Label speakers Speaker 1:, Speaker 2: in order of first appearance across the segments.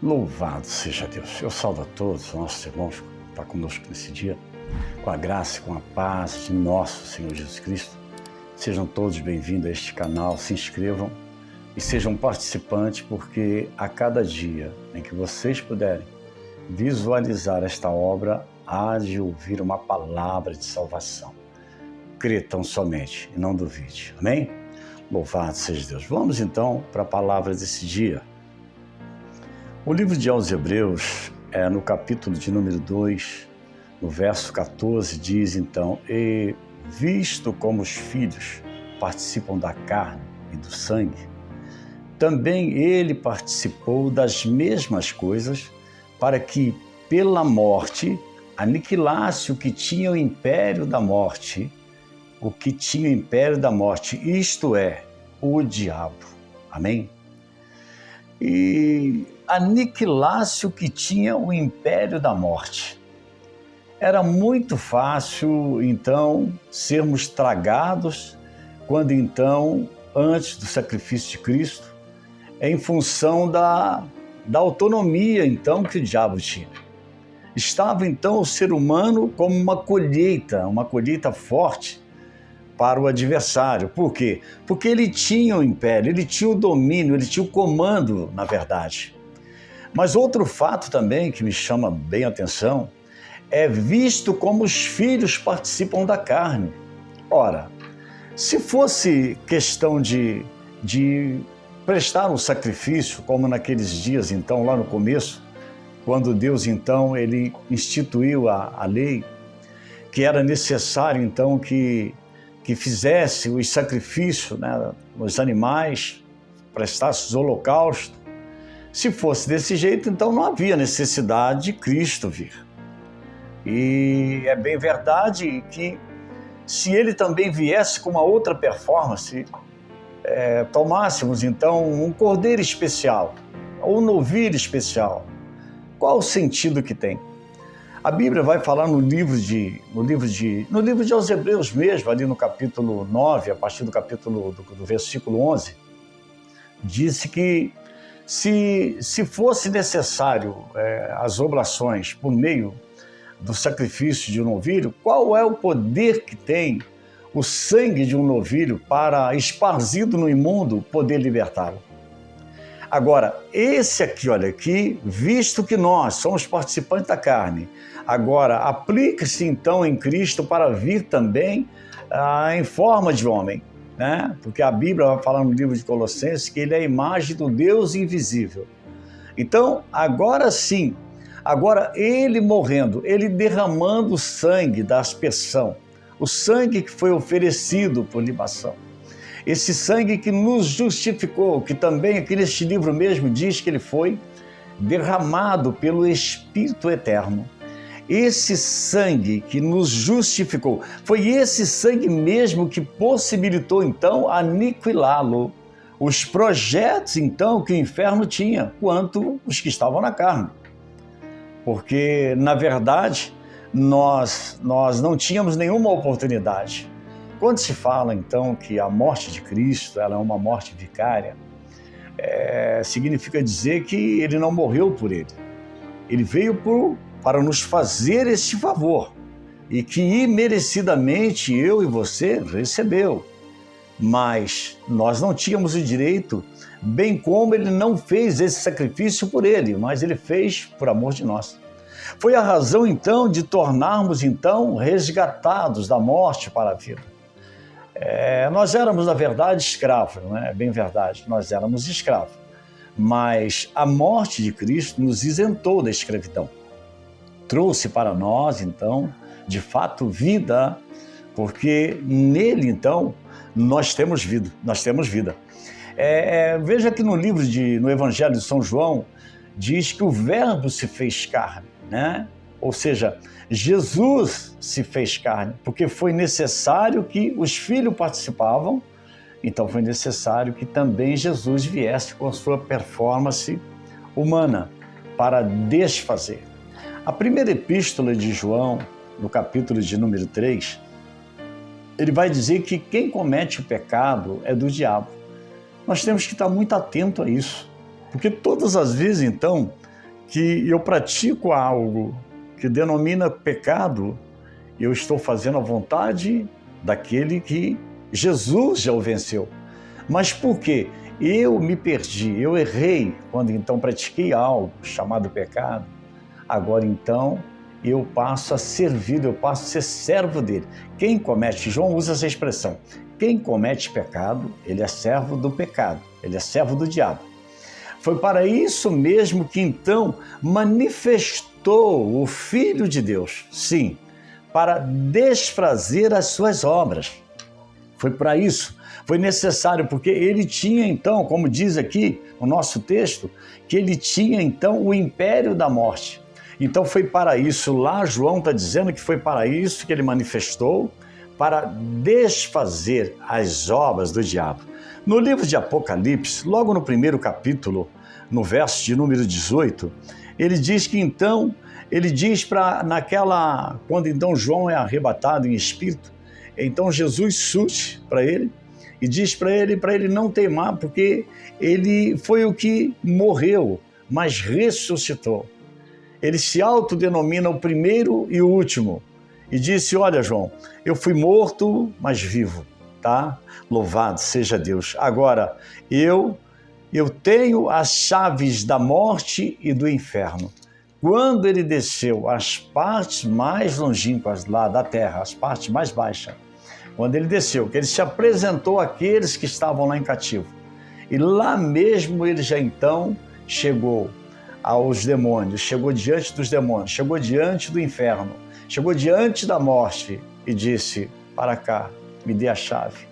Speaker 1: Louvado seja Deus. Eu saúdo a todos os nossos irmãos que estão conosco nesse dia, com a graça e com a paz de nosso Senhor Jesus Cristo. Sejam todos bem-vindos a este canal, se inscrevam e sejam participantes, porque a cada dia em que vocês puderem visualizar esta obra, há de ouvir uma palavra de salvação. Crê tão somente e não duvide. Amém? Louvado seja Deus. Vamos então para a palavra desse dia. O livro de aos Hebreus, no capítulo de número 2, no verso 14, diz então: E visto como os filhos participam da carne e do sangue, também ele participou das mesmas coisas, para que pela morte aniquilasse o que tinha o império da morte, isto é, o diabo. Amém? E aniquilasse o que tinha o império da morte. Era muito fácil, então, sermos tragados quando, então, antes do sacrifício de Cristo, em função da autonomia, então, que o diabo tinha. Estava, então, o ser humano como uma colheita forte para o adversário. Por quê? Porque ele tinha o império, ele tinha o domínio, ele tinha o comando, na verdade. Mas outro fato também que me chama bem a atenção é visto como os filhos participam da carne. Ora, se fosse questão de prestar um sacrifício, como naqueles dias, então, lá no começo, quando Deus, então, ele instituiu a lei, que era necessário, então, que fizesse os sacrifícios, né, nos animais, prestasse os holocaustos. Se fosse desse jeito, então não havia necessidade de Cristo vir. E é bem verdade que se ele também viesse com uma outra performance, tomássemos então um cordeiro especial, ou um novilho especial, qual o sentido que tem? A Bíblia vai falar no livro de aos Hebreus mesmo, ali no capítulo 9, a partir do capítulo do versículo 11, disse que se fosse necessário as oblações por meio do sacrifício de um novilho, qual é o poder que tem o sangue de um novilho para, esparzido no imundo, poder libertá-lo? Agora, esse aqui, olha aqui, visto que nós somos participantes da carne, agora aplica-se então em Cristo para vir também em forma de homem, né? Porque a Bíblia vai falar no livro de Colossenses que ele é a imagem do Deus invisível. Então, agora sim, ele morrendo, ele derramando o sangue da aspersão, o sangue que foi oferecido por libação. Esse sangue que nos justificou, que também aqui neste livro mesmo diz que ele foi derramado pelo Espírito Eterno. Esse sangue que nos justificou, foi esse sangue mesmo que possibilitou então aniquilá-lo. Os projetos então que o inferno tinha, quanto os que estavam na carne. Porque, na verdade, nós não tínhamos nenhuma oportunidade. Quando se fala, então, que a morte de Cristo ela é uma morte vicária, significa dizer que ele não morreu por ele. Ele veio para nos fazer este favor e que imerecidamente eu e você recebeu. Mas nós não tínhamos o direito, bem como ele não fez esse sacrifício por ele, mas ele fez por amor de nós. Foi a razão, então, de tornarmos, então, resgatados da morte para a vida. Nós éramos, na verdade, escravos, não é? Bem verdade, nós éramos escravos. Mas a morte de Cristo nos isentou da escravidão. Trouxe para nós, então, de fato, vida, porque nele, então, nós temos vida. Veja que no Evangelho de São João, diz que o Verbo se fez carne, né? Ou seja, Jesus se fez carne, porque foi necessário que os filhos participavam, então foi necessário que também Jesus viesse com a sua performance humana para desfazer. A primeira epístola de João, no capítulo de número 3, ele vai dizer que quem comete o pecado é do diabo. Nós temos que estar muito atento a isso, porque todas as vezes, então, que eu pratico algo que denomina pecado, eu estou fazendo a vontade daquele que Jesus já o venceu. Mas por quê? Eu me perdi, eu errei quando então pratiquei algo chamado pecado. Agora então eu passo a servir, eu passo a ser servo dele. Quem comete, João usa essa expressão, quem comete pecado, ele é servo do pecado, ele é servo do diabo. Foi para isso mesmo que então manifestou o Filho de Deus, sim, para desfazer as suas obras. Foi para isso, foi necessário, porque ele tinha então, como diz aqui no nosso texto, que ele tinha então o império da morte. Então foi para isso, lá João está dizendo que foi para isso que ele manifestou, para desfazer as obras do diabo. No livro de Apocalipse, logo no primeiro capítulo, no verso de número 18, ele diz que então, ele diz quando então João é arrebatado em espírito, então Jesus surge para ele e diz para ele não teimar, porque ele foi o que morreu, mas ressuscitou. Ele se autodenomina o primeiro e o último. E disse, olha João, eu fui morto, mas vivo, tá? Louvado seja Deus. Agora, eu tenho as chaves da morte e do inferno. Quando ele desceu às partes mais longínquas lá da terra, as partes mais baixas, quando ele desceu, que ele se apresentou àqueles que estavam lá em cativo. E lá mesmo ele já então chegou aos demônios, chegou diante dos demônios, chegou diante do inferno, chegou diante da morte e disse, para cá, me dê a chave.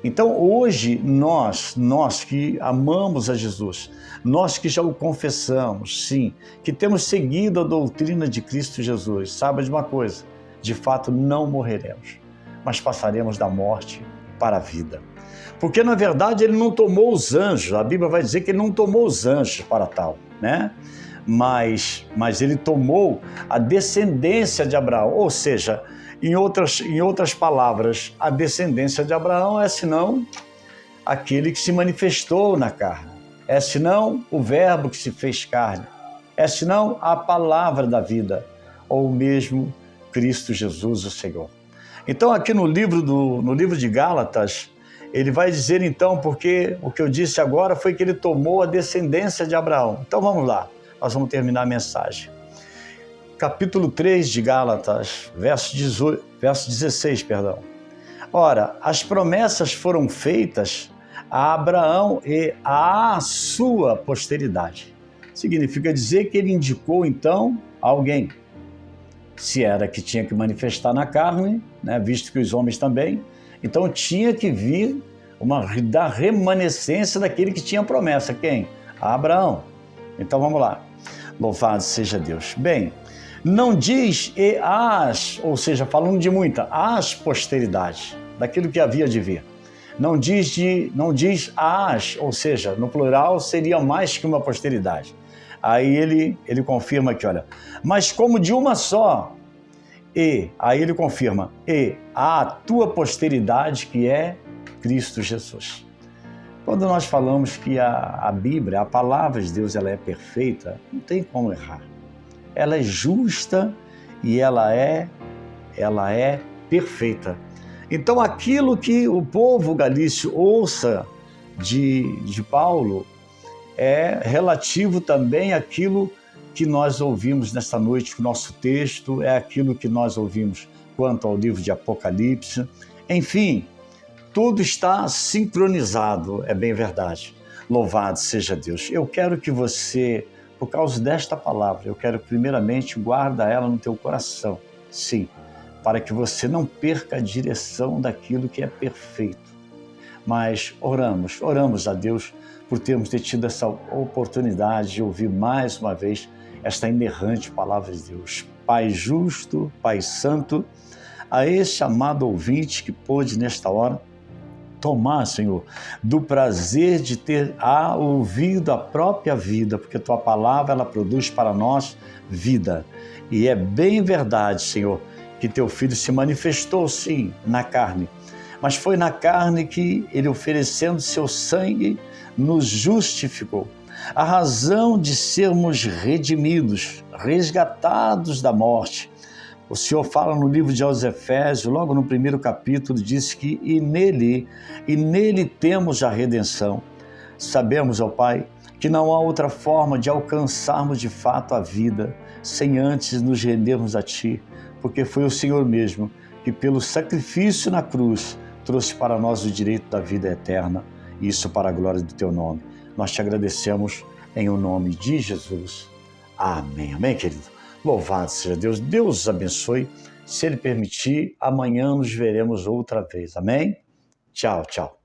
Speaker 1: Então hoje nós que amamos a Jesus, nós que já o confessamos, sim, que temos seguido a doutrina de Cristo Jesus, saiba de uma coisa, de fato não morreremos, mas passaremos da morte para a vida. Porque na verdade ele não tomou os anjos, a Bíblia vai dizer que ele não tomou os anjos para tal, né? Mas ele tomou a descendência de Abraão, ou seja, em outras palavras, a descendência de Abraão é senão aquele que se manifestou na carne, é senão o verbo que se fez carne, é senão a palavra da vida, ou mesmo Cristo Jesus, o Senhor. Então aqui no livro de Gálatas, ele vai dizer então, porque o que eu disse agora foi que ele tomou a descendência de Abraão. Então vamos lá, nós vamos terminar a mensagem. Capítulo 3 de Gálatas, verso 16. Ora, as promessas foram feitas a Abraão e à sua posteridade. Significa dizer que ele indicou então alguém. Se era que tinha que manifestar na carne, né, visto que os homens também, então tinha que vir da remanescência daquele que tinha promessa. Quem? Abraão. Então vamos lá. Louvado seja Deus. Bem, não diz e as, ou seja, falando de muita, as posteridades, daquilo que havia de vir. Não diz as, ou seja, no plural seria mais que uma posteridade. Aí ele confirma aqui, olha, mas como de uma só, e, aí ele confirma, e a tua posteridade que é Cristo Jesus. Quando nós falamos que a Bíblia, a palavra de Deus, ela é perfeita, não tem como errar. Ela é justa e ela é perfeita. Então aquilo que o povo galício ouça de Paulo é relativo também àquilo que nós ouvimos nesta noite, que o nosso texto é aquilo que nós ouvimos quanto ao livro de Apocalipse. Enfim, tudo está sincronizado, é bem verdade. Louvado seja Deus. Eu quero que você, por causa desta palavra, eu quero primeiramente guarda ela no teu coração, sim, para que você não perca a direção daquilo que é perfeito. Mas oramos a Deus por termos tido essa oportunidade de ouvir mais uma vez esta inerrante palavra de Deus. Pai justo, Pai santo, a este amado ouvinte que pôde nesta hora tomar, Senhor, do prazer de ter ouvido a própria vida, porque Tua palavra ela produz para nós vida. E é bem verdade, Senhor, que Teu Filho se manifestou, sim, na carne, mas foi na carne que Ele, oferecendo Seu sangue, nos justificou. a razão de sermos redimidos, resgatados da morte. O Senhor fala no livro de aos Efésios, logo no primeiro capítulo, diz que e nele temos a redenção. Sabemos, ó Pai, que não há outra forma de alcançarmos de fato a vida sem antes nos rendermos a Ti, porque foi o Senhor mesmo que pelo sacrifício na cruz trouxe para nós o direito da vida eterna, e isso para a glória do Teu nome. Nós te agradecemos em o nome de Jesus. Amém. Amém, querido? Louvado seja Deus. Deus os abençoe. Se Ele permitir, amanhã nos veremos outra vez. Amém? Tchau, tchau.